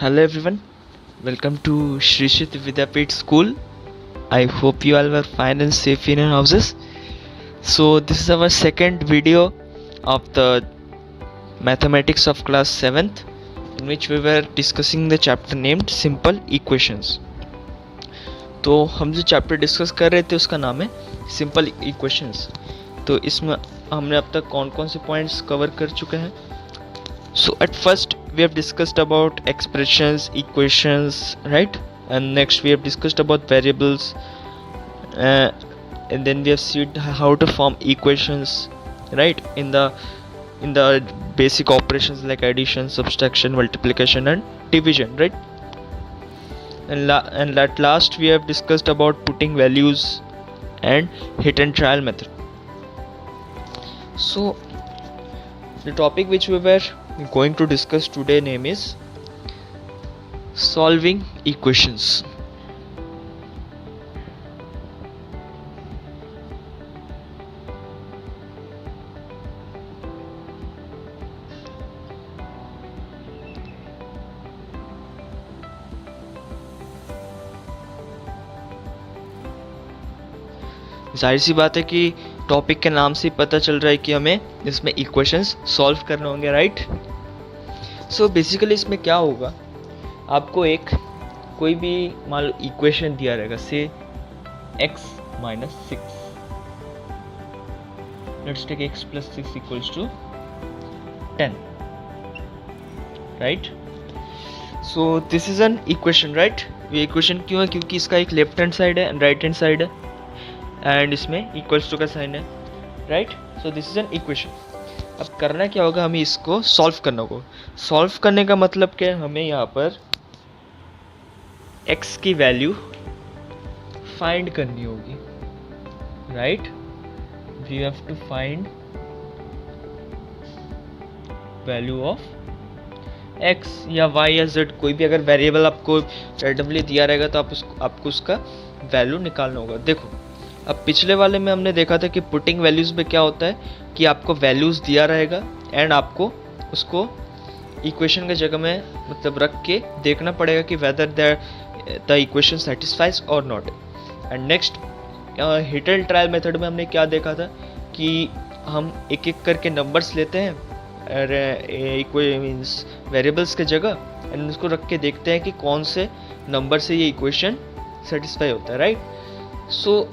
Hello everyone, welcome to Shri Shit Vidyapeeth School. I hope you all were fine and safe in your houses. So this is our second video of the mathematics of class 7th, in which we were discussing the chapter named Simple Equations. तो हम जो chapter discuss कर रहे थे उसका नाम है simple equations. तो इसमें हमने अब तक कौन कौन से पॉइंट्स कवर कर चुके हैं. So at first we have discussed about expressions, equations, right? And next we have discussed about variables, and then we have seen how to form equations, right? In the basic operations like addition, subtraction, multiplication, and division, right? And at last we have discussed about putting values and hit and trial method. So the topic which we were going to discuss today name is solving equations. जाहिर सी बात है कि topic के नाम से ही पता चल रहा है कि हमें इसमें इक्वेशंस सॉल्व करने होंगे, राइट? सो बेसिकली इसमें क्या होगा, आपको एक कोई भी मान लो इक्वेशन दिया रहेगा, से x minus 6, let's take x plus 6 equals to 10, right? So this is an equation, right? ये इक्वेशन क्यों है? क्योंकि इसका एक लेफ्ट हैंड साइड है एंड राइट हैंड साइड है एंड इसमें इक्वल्स टू का साइन है, right? So this is an equation. अब करना क्या होगा, हमें इसको सॉल्व करना होगा. सॉल्व करने का मतलब क्या है, हमें यहाँ पर x की वैल्यू फाइंड करनी होगी, right? We have to find value of x या y या z, कोई भी अगर वेरिएबल आपको रैंडमली दिया रहेगा तो आपको उसका वैल्यू निकालना होगा. देखो, अब पिछले वाले में हमने देखा था कि पुटिंग वैल्यूज़ में क्या होता है कि आपको वैल्यूज़ दिया रहेगा एंड आपको उसको इक्वेशन के जगह में मतलब रख के देखना पड़ेगा कि वेदर द इक्वेशन सेटिस्फाइज और not. And next hit and trial method में हमने क्या देखा था कि हम एक एक करके नंबर्स लेते हैं मीन्स वेरिएबल्स के जगह एंड उसको रख के देखते हैं कि कौन से नंबर से ये इक्वेशन सेटिस्फाई होता है, राइट? सो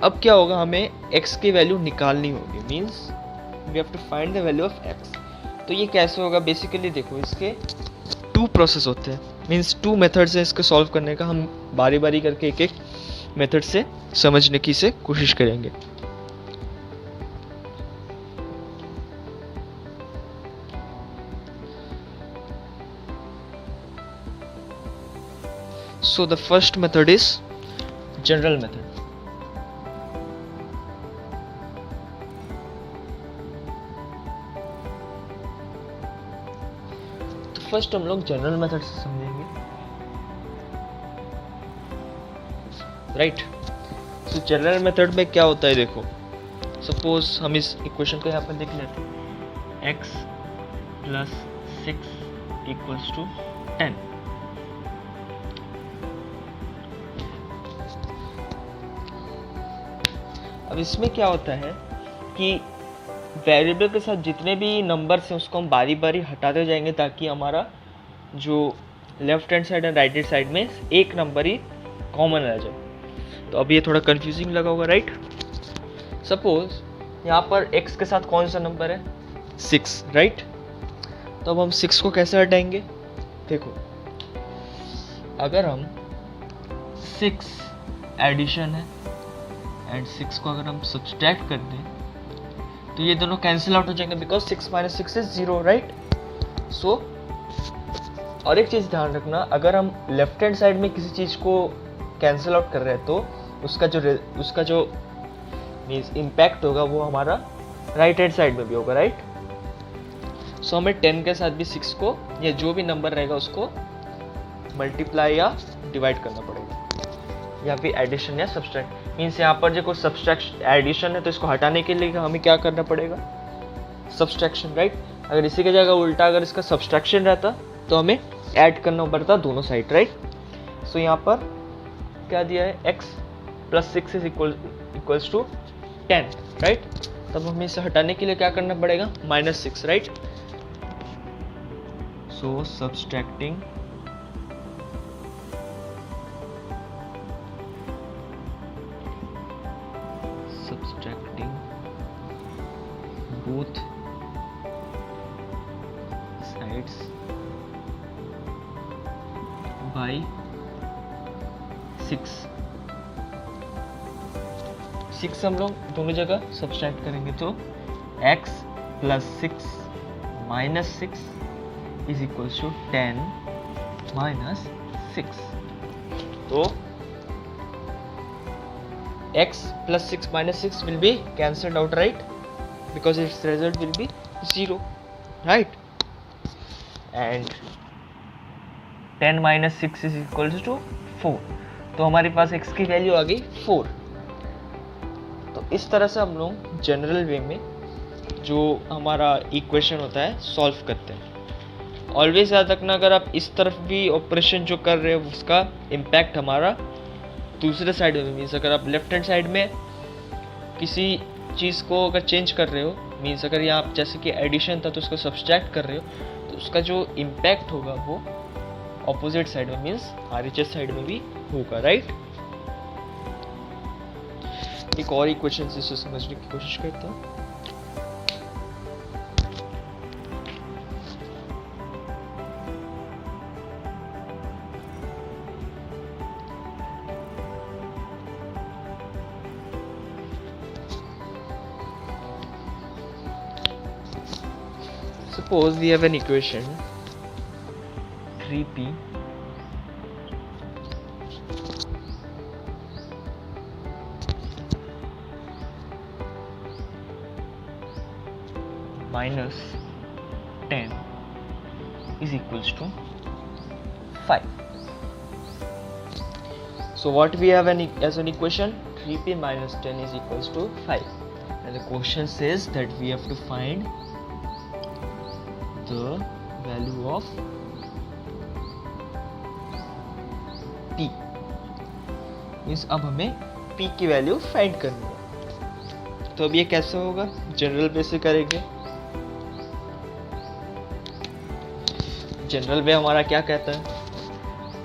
अब क्या होगा, हमें x की वैल्यू निकालनी होगी, means we have to find the value of x. तो ये कैसे होगा, बेसिकली देखो इसके 2 प्रोसेस होते हैं, मीन्स 2 मेथड्स हैं इसको सॉल्व करने का. हम बारी बारी करके एक एक मेथड से समझने की से कोशिश करेंगे. So the first method is general method. First हम लोग जनरल मेथड से समझेंगे, राइट? तो जनरल मेथड में क्या होता है, देखो सपोज हम इस इक्वेशन को यहाँ पर देख लेते हैं, x plus 6 equals to 10. अब इसमें क्या होता है कि वेरिएबल के साथ जितने भी नंबर्स हैं उसको हम बारी बारी हटाते जाएंगे ताकि हमारा जो left hand side and right hand side में एक नंबर ही कॉमन आ जाए. तो अब ये थोड़ा कंफ्यूजिंग लगा होगा, राइट? सपोज यहाँ पर x के साथ कौन सा नंबर है, 6, राइट? तो अब हम 6 को कैसे हटाएंगे, देखो अगर हम 6 एडिशन है एंड 6 को अगर हम सब्सट्रैक्ट कर दें तो ये दोनों कैंसिल आउट हो जाएंगे बिकॉज 6 minus 6 is 0, राइट? सो और एक चीज़ ध्यान रखना, अगर हम लेफ्ट हैंड साइड में किसी चीज़ को कैंसिल आउट कर रहे हैं तो उसका जो मीन्स इम्पैक्ट होगा वो हमारा राइट हैंड साइड में भी होगा, राइट? सो हमें 10 के साथ भी 6 को या जो भी नंबर रहेगा उसको मल्टीप्लाई या डिवाइड करना पड़ेगा, या फिर एडिशन या सब्सट्रैक्ट. मीन्स यहाँ पर जो कोई सब्सट्रैक्शन एडिशन है तो इसको हटाने के लिए हमें क्या करना पड़ेगा, सब्सट्रैक्शन, राइट? अगर इसी की जगह उल्टा अगर इसका सब्सट्रैक्शन रहता तो हमें ऐड करना पड़ता दोनों साइड, राइट। सो यहाँ पर क्या दिया है, x plus 6 is equals to 10, right. तब हमें इसे हटाने के लिए क्या करना पड़ेगा, -6, right. So subtracting both sides by 6 हम लोग दोनों जगह सब्सट्रैक्ट करेंगे तो x plus 6 minus 6 is equals to 10 minus 6। तो x plus 6 minus 6 will be cancelled out, right? Because its result will be 0, right? And 10 minus 6 is equals to 4. तो हमारे पास x की वैल्यू आ गई 4। तो इस तरह से हम लोग जनरल वे में जो हमारा इक्वेशन होता है सॉल्व करते हैं। ऑलवेज याद रखना, अगर आप इस तरफ भी ऑपरेशन जो कर रहे हो उसका इम्पैक्ट हमारा दूसरे साइड में, मीन्स अगर आप लेफ्ट हैंड साइड में किसी चीज़ को अगर चेंज कर रहे हो, मीन्स अगर यहाँ जैसे कि एडिशन था तो उसको सब्सट्रैक्ट कर रहे हो, तो उसका जो इम्पैक्ट होगा वो ऑपोजिट साइड में, मीन्स RHS साइड में भी होगा, राइट। एक और इक्वेशन से इसे समझने की कोशिश करता हूँ। Suppose we have an equation 3p minus 10 is equals to 5. So what we have as an equation, 3p minus 10 is equals to 5, and the question says that we have to find the value of p, means अब हमें p की value find करनी है। तो अब ये कैसे होगा, जनरल वे से करेंगे। जनरल वे हमारा क्या कहता है,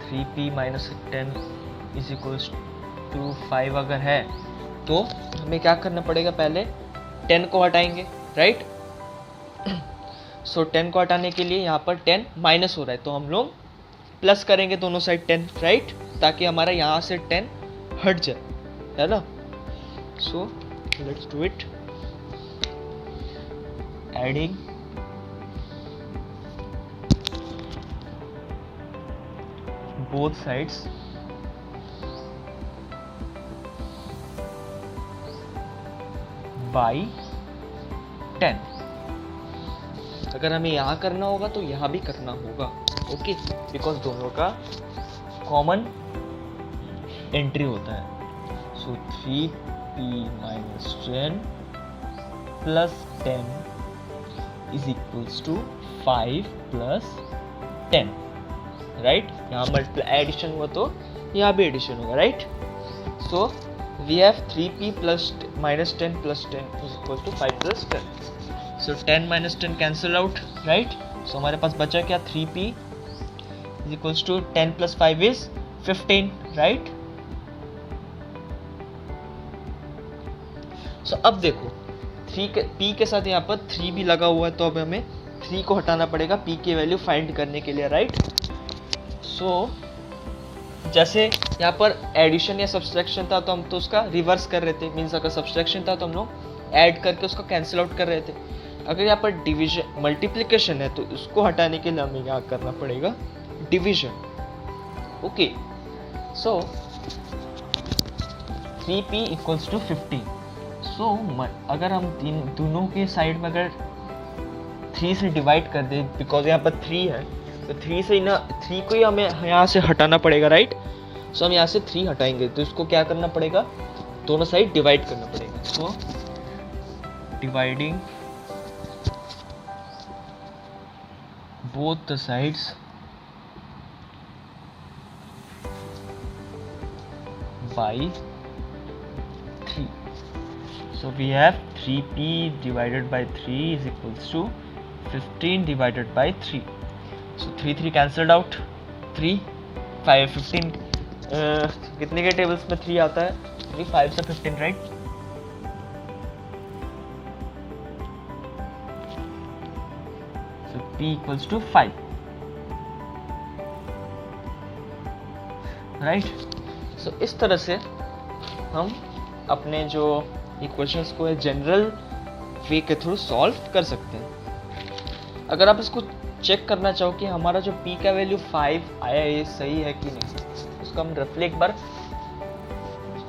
3p minus 10 is equals to 5 अगर है तो हमें क्या करना पड़ेगा, पहले 10 को हटाएंगे, राइट। सो 10 को हटाने के लिए यहाँ पर 10 माइनस हो रहा है तो हम लोग प्लस करेंगे दोनों साइड 10, राइट, ताकि हमारा यहाँ से 10 हट जाए, है ना। So let's do it, adding both sides by 10। अगर हमें यहाँ करना होगा तो यहाँ भी करना होगा, ओके, बिकॉज दोनों का कॉमन एंट्री होता है। So 3p minus 10 plus 10 is equals to 5 plus 10, right. यहाँ मल्टीप्लाई एडिशन हुआ तो यहाँ भी एडिशन होगा, right. So we have 3p plus minus 10 plus 10 is equal to 5 plus 10। So 10 minus 10 cancel out, right. So हमारे पास बचा क्या, 3p is equals to 10 plus 5 is 15, right. So अब देखो p के साथ यहाँ पर 3 भी लगा हुआ है, तो अब हमें 3 को हटाना पड़ेगा p की वैल्यू फाइंड करने के लिए, राइट। सो जैसे यहाँ पर एडिशन या सब्सट्रैक्शन था तो हम तो उसका रिवर्स कर रहे थे, मीन्स अगर सब्सट्रैक्शन था तो हम लोग ऐड करके उसको कैंसिल आउट कर रहे थे। अगर यहाँ पर डिवीजन मल्टीप्लिकेशन है तो उसको हटाने के लिए हमें यहाँ करना पड़ेगा division, okay. So 3p equals to 15। So अगर हम दोनों के साइड में अगर 3 से डिवाइड कर दे, बिकॉज यहाँ पर 3 है तो 3 से ना 3 को ही हमें यहाँ से हटाना पड़ेगा, राइट। सो हम यहाँ से 3 हटाएंगे तो इसको क्या करना पड़ेगा, दोनों साइड डिवाइड करना पड़ेगा। So dividing both the sides by 3. So we have 3p divided by 3 is equals to 15 divided by 3. So 3 cancelled out, 3 5 15 कितने के टेबल्स में 3 आता है? 3 5 से 15 right. So p equals to 5 right. So इस तरह से हम अपने जो इक्वेशंस को जनरल वे के थ्रू सॉल्व कर सकते हैं. अगर आप इसको चेक करना चाहो कि हमारा जो p का वैल्यू 5 आया ये सही है कि नहीं, उसको हम रफली एक बार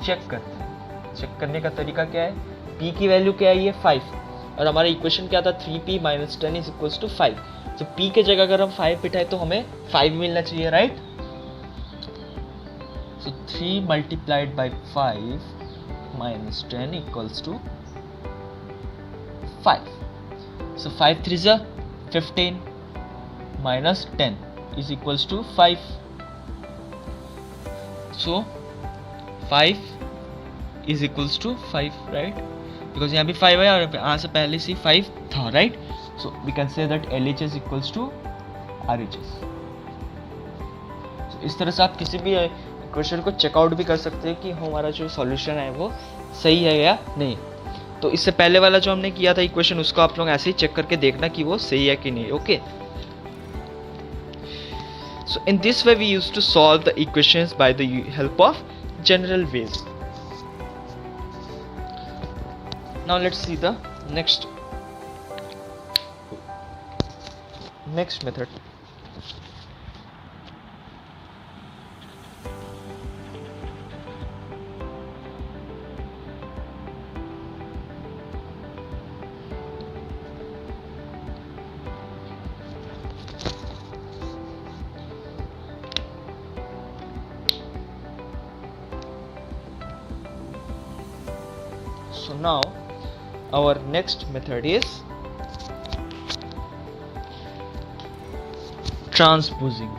चेक करते हैं. चेक करने का तरीका क्या है? p की वैल्यू क्या है? ये 5 और हमारा इक्वेशन क्या था? 3p - 10 is equals to 5. तो p के जगह अगर हम 5 बिठाए तो हमें 5 मिलना चाहिए right. So 3 multiplied by 5 minus 10 equals to 5. So 5 3s are 15 minus 10 is equals to 5. So 5 is equals to 5 right? Because यहाँ भी 5 है और यहाँ से पहले से 5 था right? So we can say that LHS equals to RHS. So इस तरह से आप किसी भी क्वेश्चन को चेकआउट भी कर सकते हैं कि हमारा जो सॉल्यूशन है वो सही है या नहीं. तो इससे पहले वाला जो हमने किया था इक्वेशन उसको आप लोग ऐसे ही चेक करके देखना कि वो सही है कि नहीं. Okay. So in this way we use to solve the equations by the help of general ways. Now let's see the next method. So now our next method is transposing.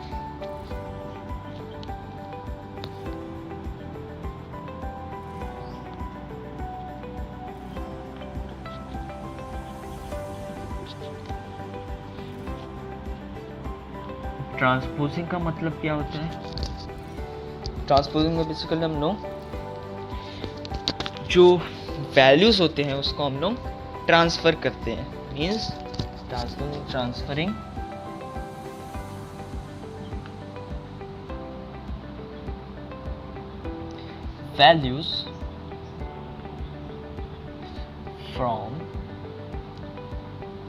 Transposing का मतलब क्या होता है? Transposing में basically हम लोग जो values होते हैं उसको हम लोग ट्रांसफर करते हैं. Means transferring values from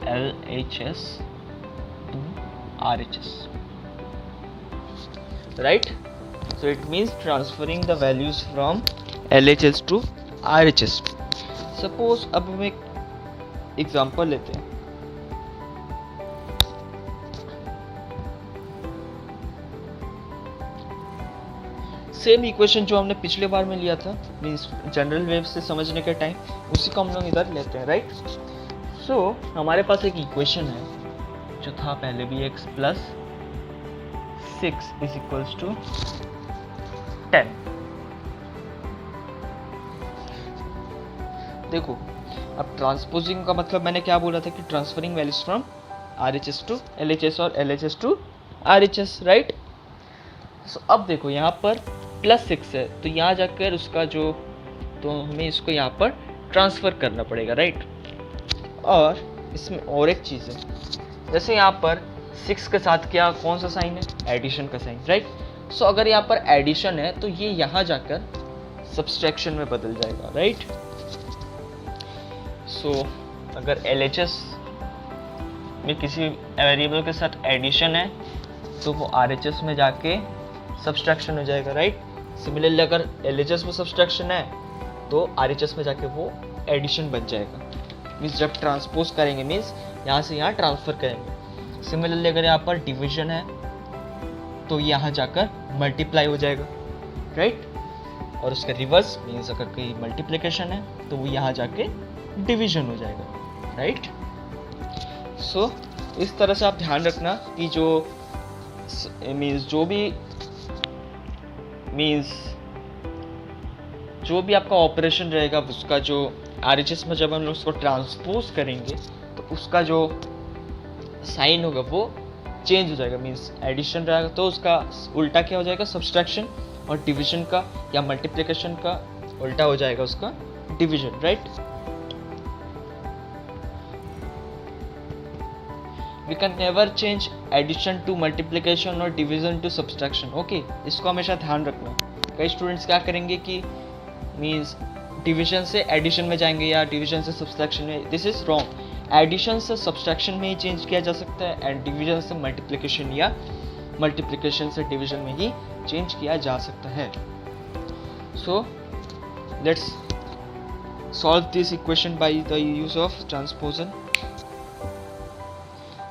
LHS to RHS. Right? So it means transferring the values from LHS to RHS. Suppose अब हम एक एग्जांपल लेते हैं. सेम इक्वेशन जो हमने पिछले बार में लिया था मीन्स जनरल वेव से समझने के टाइम, उसी को हम लोग इधर लेते हैं राइट. सो हमारे पास एक इक्वेशन है जो था पहले भी x + 6 इज इक्वल्स टू 10. देखो अब ट्रांसपोजिंग का मतलब मैंने क्या बोला था कि transferring values from RHS to LHS और LHS to RHS right. So अब देखो यहाँ पर +6 है तो यहाँ जाकर उसका जो तो हमें इसको यहाँ पर ट्रांसफ़र करना पड़ेगा राइट. और इसमें और एक चीज़ है, जैसे यहाँ पर 6 के साथ क्या कौन सा साइन है? एडिशन का साइन राइट. सो अगर यहाँ पर एडिशन है तो ये यहाँ जाकर सब्सट्रैक्शन में बदल जाएगा राइट. सो अगर LHS में किसी वेरिएबल के साथ एडिशन है तो वो RHS में जाके सब्सट्रैक्शन हो जाएगा राइट. सिमिलरली अगर LHS में सब्सट्रैक्शन है तो RHS में जाके वो एडिशन बन जाएगा. मीन्स जब ट्रांसपोज करेंगे मीन्स यहाँ से यहाँ ट्रांसफ़र करेंगे. सिमिलरली अगर यहाँ पर डिवीजन है तो यहाँ जाकर मल्टीप्लाई हो जाएगा राइट. और उसका रिवर्स मीन्स अगर कोई मल्टीप्लिकेशन है तो वो यहाँ जाके डिवीजन हो जाएगा राइट. सो इस तरह से आप ध्यान रखना कि जो मीन्स जो भी मीन्स जो भी आपका ऑपरेशन रहेगा उसका जो RHS में जब हम लोग उसको ट्रांसपोज करेंगे तो उसका जो साइन होगा वो चेंज हो जाएगा, मीन्स एडिशन रहेगा तो उसका उल्टा क्या हो जाएगा, सब्सट्रैक्शन, और डिवीजन का या मल्टीप्लिकेशन का उल्टा हो जाएगा उसका division, right. We can never change addition to multiplication और डिवीजन टू सब्सट्रैक्शन, ओके, इसको हमेशा ध्यान रखना। कई स्टूडेंट्स क्या करेंगे कि मीन्स डिवीजन से एडिशन में जाएंगे या डिवीजन से सब्सट्रैक्शन में, दिस इज रॉन्ग। एडिशन से सब्सट्रैक्शन में ही चेंज किया जा सकता है एंड डिवीजन से मल्टीप्लिकेशन या मल्टीप्लिकेशन से डिवीजन में ही चेंज किया जा सकता है। So let's solve this equation by the use of transposition.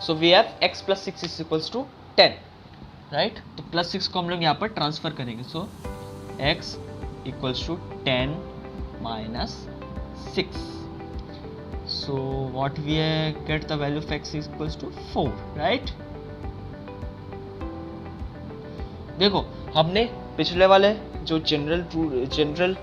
So we have x plus 6 is equals to 10, right. तो प्लस 6 को हम लोग यहाँ पर ट्रांसफर करेंगे। सो x equals to 10 minus 6. So what we get the value of x is equals to 4, right? देखो हमने पिछले वाले जो जनरल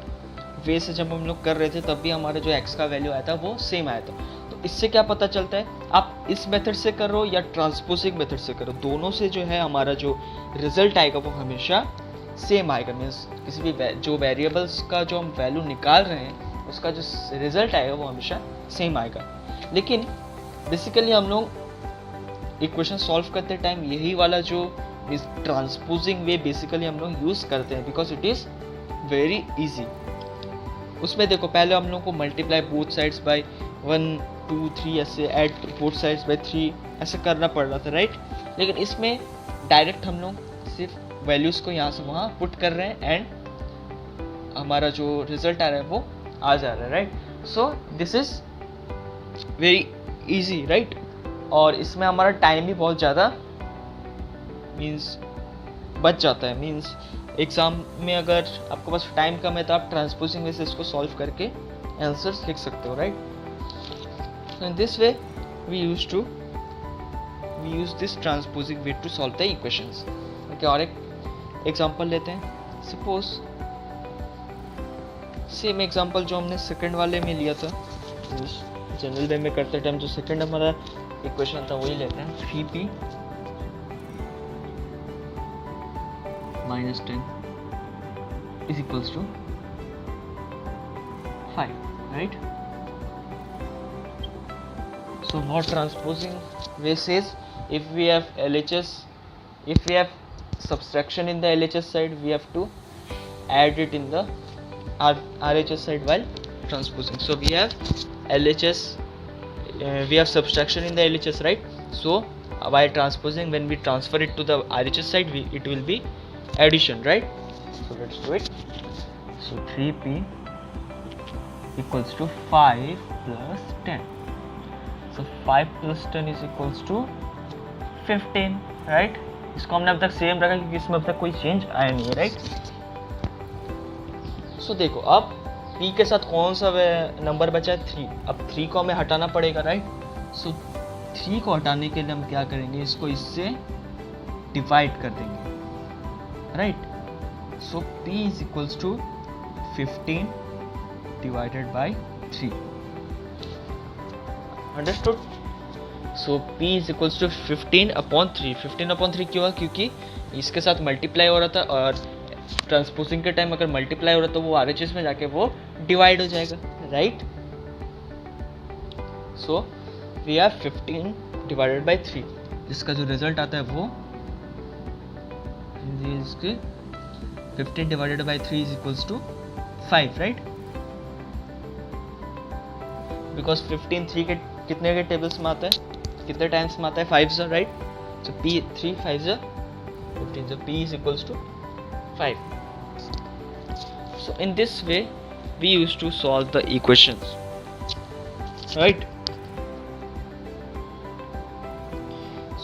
वे से जब हम लोग कर रहे थे तब भी हमारा जो x का वैल्यू आया था वो सेम आया था। तो इससे क्या पता चलता है, आप इस मेथड से कर रहे हो या ट्रांसपोजिंग मेथड से करो, दोनों से जो है हमारा जो रिजल्ट आएगा वो हमेशा सेम आएगा। मीन्स किसी भी जो वेरिएबल्स का जो हम वैल्यू निकाल रहे हैं उसका जो रिजल्ट आएगा वो हमेशा सेम आएगा। लेकिन बेसिकली हम लोग इक्वेशन सॉल्व करते टाइम यही वाला जो ट्रांसपोजिंग वे बेसिकली हम लोग यूज़ करते हैं because it is very easy. उसमें देखो पहले हम लोग को मल्टीप्लाई बोथ साइड्स बाय 1 2 3 ऐसे ऐड बोथ साइड्स बाय 3 ऐसे करना पड़ रहा था, राइट। लेकिन इसमें डायरेक्ट हम लोग सिर्फ वैल्यूज़ को यहाँ से वहाँ पुट कर रहे हैं एंड हमारा जो रिजल्ट आ रहा है वो आ जा रहा है, right. So this is very easy, right. और इसमें हमारा टाइम भी बहुत ज़्यादा मीन्स बच जाता है। मीन्स एग्ज़ाम में अगर आपके पास टाइम कम है तो आप ट्रांसपोजिंग वे से इसको सॉल्व करके आंसर्स लिख सकते हो, right. So in this way we use this transposing way to solve the equations. Okay, और एक एग्जांपल लेते हैं। सपोज सेम एग्जांपल जो हमने सेकंड वाले में लिया था, जनरल वे में करते टाइम जो सेकंड हमारा इक्वेशन था वही लेते हैं। 3p minus 10 is equals to 5, right? So what transposing way says, if we have LHS, if we have subtraction in the LHS side, we have to add it in the RHS side while transposing. So we have LHS, we have subtraction in the LHS, right? So by transposing, when we transfer it to the RHS side, it will be addition, right? So let's do it. So 3p equals to 5 plus 10. So 5 plus 10 is equals to 15, right? इसको हमने अब तक same रखा क्योंकि इसमें अब तक कोई चेंज आया नहीं है, राइट। सो देखो अब p के साथ कौन सा नंबर बचा है, 3। अब 3 को हमें हटाना पड़ेगा, राइट। सो 3 को हटाने के लिए हम क्या करेंगे, इसको इससे डिवाइड कर देंगे, right? So p is equals to 15 divided by 3. Understood? So p is equals to 15 upon 3. 15 upon 3 क्यों है, क्योंकि इसके साथ मल्टीप्लाई हो रहा था और ट्रांसपोजिंग के टाइम अगर मल्टीप्लाई हो रहा तो वो RHS में जाके वो डिवाइड हो जाएगा, right. So we have 15 divided by 3, जिसका जो रिजल्ट आता है वो 15 divided by 3 is equals to 5, right? Because 15 3 के कितने के टेबल्स में आता है, कितने टाइम्स में आता है, 5 से, right? So p 3 5 से 15, so p is equals to 5. So in this way we used to solve the equations, right?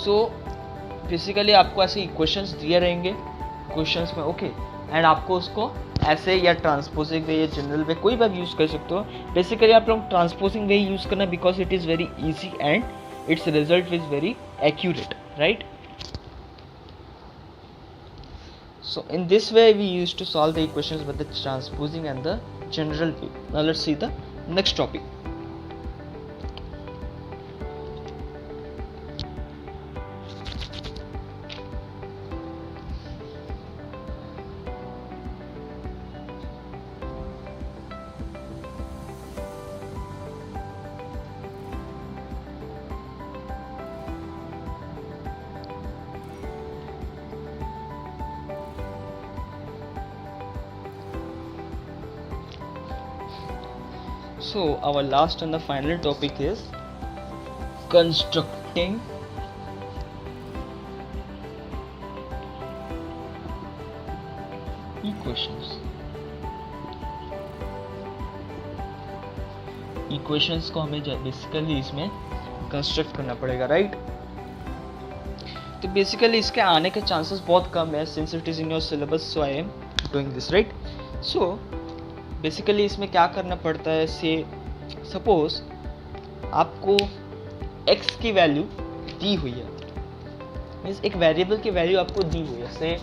So basically आपको ऐसे इक्वेशंस दिए रहेंगे क्वेश्चंस में, ओके, एंड आपको उसको ऐसे या ट्रांसपोजिंग वे या जनरल वे कोई भी यूज़ कर सकते हो। बेसिकली आप लोग ट्रांसपोजिंग वे यूज़ करना because it is very easy and its result is very accurate, right. So in this way we use to solve the equations with the transposing and the general view. Now let's see the next topic. So our last and the final topic is constructing equations. Equations को हमें basically इसमें construct करना पड़ेगा, right? तो basically इसके आने के chances बहुत कम है, since it is in your syllabus, so I am doing this, right? So basically इसमें क्या करना पड़ता है, से सपोज आपको x की वैल्यू दी हुई है, मीन्स एक वेरिएबल की वैल्यू आपको दी हुई है, से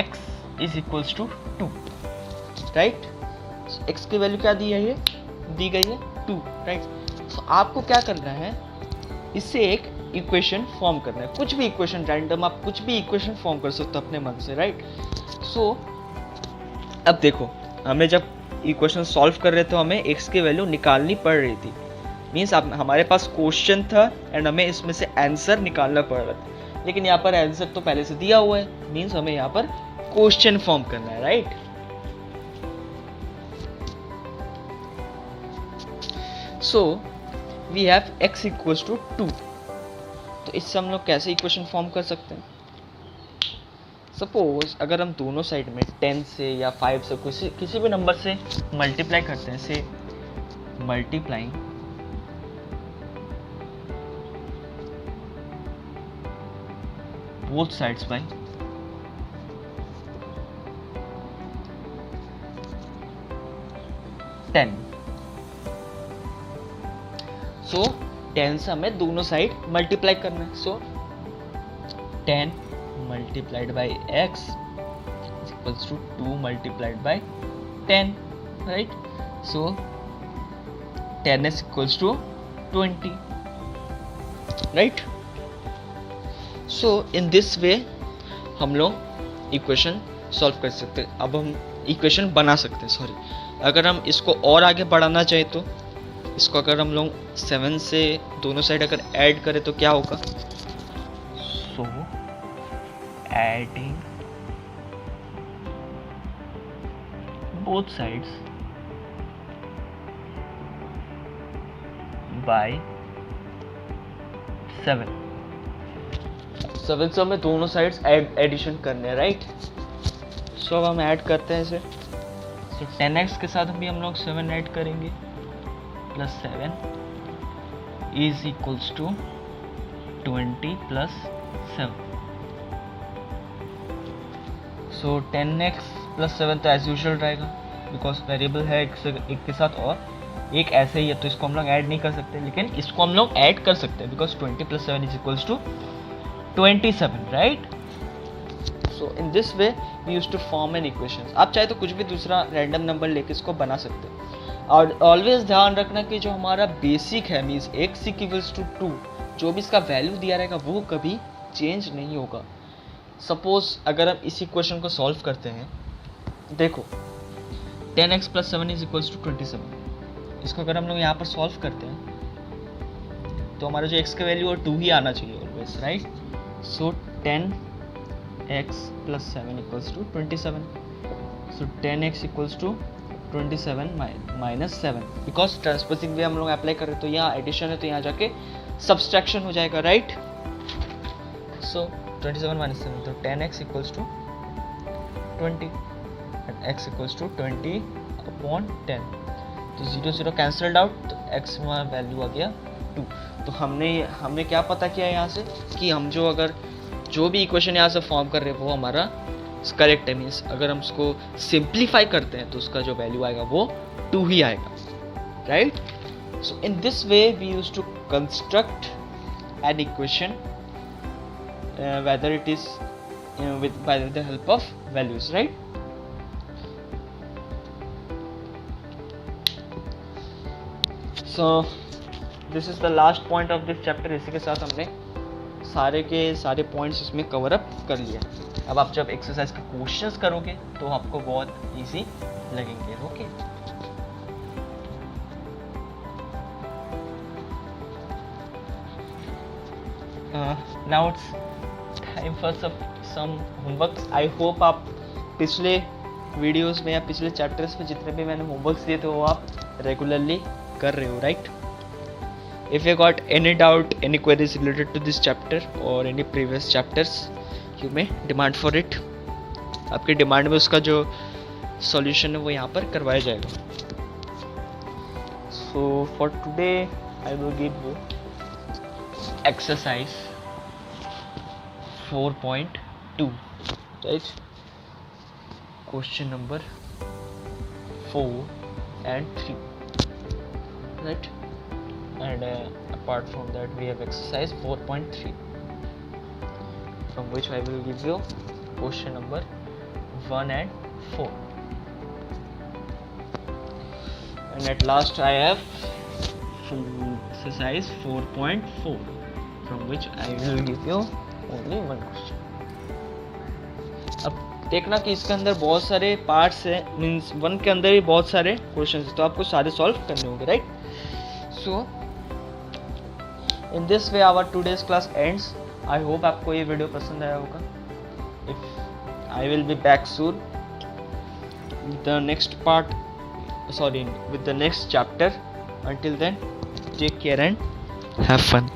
x is equals to 2, right? x की वैल्यू क्या दी है, ये दी गई है 2, राइट? सो आपको क्या करना है, इससे एक इक्वेशन फॉर्म करना है, कुछ भी इक्वेशन, रैंडम आप कुछ भी इक्वेशन फॉर्म कर सकते हो अपने मन से, राइट? सो अब देखो, हमें जब इक्वेशन सॉल्व कर रहे थे तो हमें x की वैल्यू निकालनी पड़ रही थी, मीन्स हमारे पास क्वेश्चन था एंड हमें इसमें से आंसर निकालना पड़ रहा था, लेकिन यहाँ पर आंसर तो पहले से दिया हुआ है, मीन्स हमें यहाँ पर क्वेश्चन फॉर्म करना है, right? So we have x equals to 2, तो इससे हम लोग कैसे इक्वेशन फॉर्म कर सकते हैं? सपोज अगर हम दोनों साइड में 10 से या 5 से किसी भी नंबर से मल्टीप्लाई करते हैं, से multiplying both sides by 10, so 10 से हमें दोनों साइड मल्टीप्लाई करना है, सो 10 multiplied by x is equals to 2 multiplied by 10, right? So 10 is equals to 20, right? So in this way हम लोग इक्वेशन सॉल्व कर सकते हैं, अब हम इक्वेशन बना सकते हैं, सॉरी, अगर हम इसको और आगे बढ़ाना चाहें तो इसको अगर हम लोग 7 से दोनों साइड अगर ऐड करें तो क्या होगा? सो adding both sides by 7 से हमें दोनों साइड्स एडिशन करने हैं, राइट? सो अब हम ऐड करते हैं इसे, सो 10x के साथ भी हम लोग 7 ऐड करेंगे, plus 7 is equals to 20 plus 7, so 10x plus 7 तो एज यूजुअल रहेगा, बिकॉज वेरिएबल है एक के साथ और एक ऐसे ही है, तो इसको हम लोग ऐड नहीं कर सकते, लेकिन इसको हम लोग ऐड कर सकते हैं, because 20 plus 7 is equals to 27, right? So in this way we use to form an equation. आप चाहे तो कुछ भी दूसरा रैंडम नंबर लेके इसको बना सकते हैं, और ऑलवेज ध्यान रखना कि जो हमारा बेसिक है, मीन्स x इक्वल्स टू 2, जो भी इसका वैल्यू दिया रहेगा वो कभी चेंज नहीं होगा। सपोज अगर हम इस इक्वेशन को सॉल्व करते हैं, देखो 10x plus 7 is equals to 27, इसको अगर हम लोग यहाँ पर सॉल्व करते हैं तो हमारा जो x का वैल्यू है 2 ही आना चाहिए always, right? So 10x plus 7 equals to 27, so 10x equals to 27 minus 7, because transposing way हम लोग अप्लाई कर रहे हैं, तो यहाँ एडिशन है तो यहाँ जाके सब्सट्रैक्शन हो जाएगा, राइट? सो 27 माइनस 7, तो 10x equals to 20 and x equals to 20 upon 10, तो 0 0 कैंसल्ड आउट, तो x में वैल्यू आ गया 2। तो हमने क्या पता किया यहाँ से कि हम जो भी इक्वेशन यहाँ से फॉर्म कर रहे हैं वो हमारा करेक्ट है, मीन्स अगर हम उसको सिंप्लीफाई करते हैं तो उसका जो वैल्यू आएगा वो 2 ही आएगा, right? So in this way we use to construct an equation whether it is by the help of values, right? So this is the last point of this chapter. इसी के साथ हमने सारे के सारे पॉइंट्स इसमें कवर अप कर लिया। अब आप जब एक्सरसाइज के क्वेश्चंस करोगे तो आपको बहुत इजी लगेंगे। Okay, now it's time for some homeworks. I hope आप पिछले वीडियोस में या पिछले चैप्टर्स में जितने भी मैंने होमवर्क्स दिए थे वो आप रेगुलरली कर रहे हो, right? If you got any doubt, any queries related to this chapter or any previous chapters, you may demand for it. आपके डिमांड में उसका जो सॉल्यूशन है वो यहाँ पर करवाया जाएगा। So for today, I will give you exercise 4.2, right? Question number 4 and 3, right? And apart from that we have exercise 4.3, from which I will give you question number 1 and 4, and at last I have exercise 4.4, from which I will give you only one question. अब देखना कि इसके अंदर बहुत सारे parts हैं, means 1 के अंदर ही बहुत सारे क्वेश्चंस हैं, तो आपको सारे सॉल्व करने होंगे, right? So in this way our today's class ends. I hope आपको ये वीडियो पसंद आया होगा। If I will be back soon with the next part, with the next chapter. Until then, take care and have fun.